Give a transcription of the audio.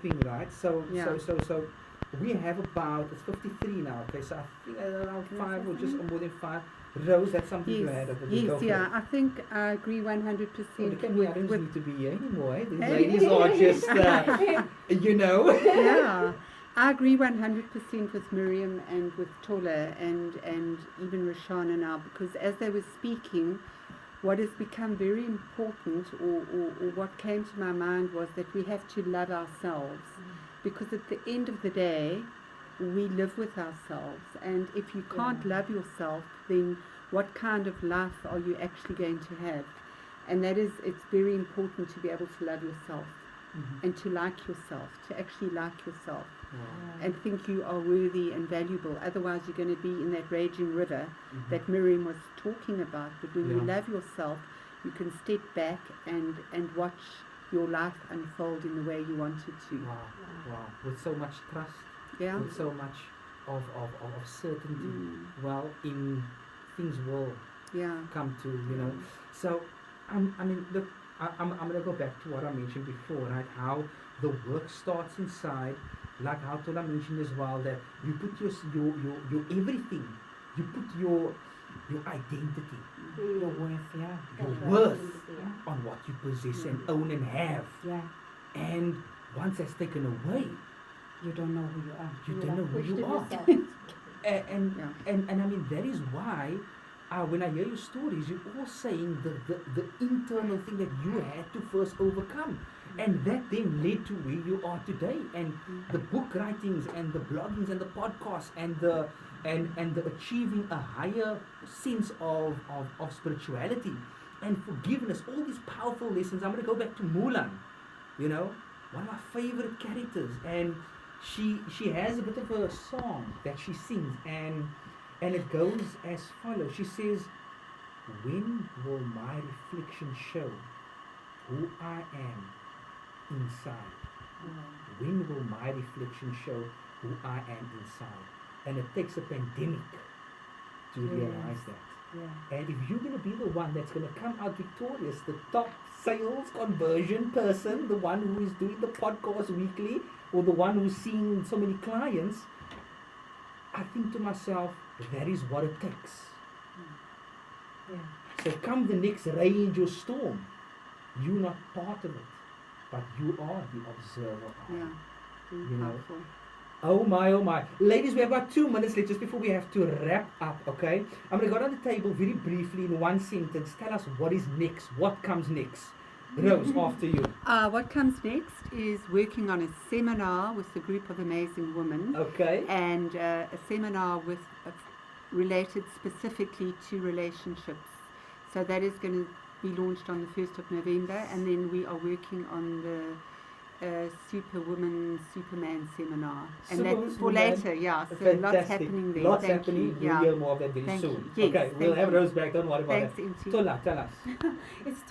typing, right? So we have about, it's 53 now. Okay, so I think around 5 or just more than 5. Rose, that's something you had. I think I agree 100%. Look at me, I don't need to be here anymore. Eh? These ladies are just, Yeah, I agree 100% with Miriam and with Tola and even Roshana now, because as they were speaking, what has become very important or what came to my mind was that we have to love ourselves, because at the end of the day, we live with ourselves, and if you can't love yourself, then what kind of life are you actually going to have? And it's very important to be able to love yourself and to like yourself, to actually like yourself and think you are worthy and valuable. Otherwise you're going to be in that raging river that Miriam was talking about. But when you love yourself, you can step back and watch your life unfold in the way you want it to. Wow. With so much trust, with so much of certainty. Well, in things will come to, So, look, I'm going to go back to what I mentioned before, right? How the work starts inside, like how Tola mentioned as well, that you put your everything, you put your identity, your worth, your worth on what you possess and own and have. And once that's taken away, you don't know who you are. You don't know who you are. And that is why when I hear your stories, you're all saying the internal thing that you had to first overcome. And that then led to where you are today. And the book writings and the bloggings and the podcasts and the achieving a higher sense of spirituality and forgiveness, all these powerful lessons. I'm going to go back to Mulan, one of my favorite characters. And she has a bit of a song that she sings, and it goes as follows. She says, "When will my reflection show who I am inside? When will my reflection show who I am inside?" And it takes a pandemic to realize that. And if you're going to be the one that's going to come out victorious, the top sales conversion person, the one who is doing the podcast weekly, or the one who's seeing so many clients, I think to myself, that is what it takes. So come the next range or storm, you're not part of it, but you are the observer. Powerful. Oh my. Ladies, we have about 2 minutes left just before we have to wrap up, okay? I'm going to go down the table very briefly in one sentence. Tell us what is next. What comes next? Rose, after you. What comes next is working on a seminar with a group of amazing women. Okay. And a seminar related specifically to relationships. So that is going to be launched on the 1st of November. And then we are working on the Superwoman, Superman seminar. And that's for later, So fantastic. Lots happening there. Lots happening. We'll hear more of that very soon. Okay, we'll have Rose back. Don't worry about that. Thanks, Tola, tell us. It's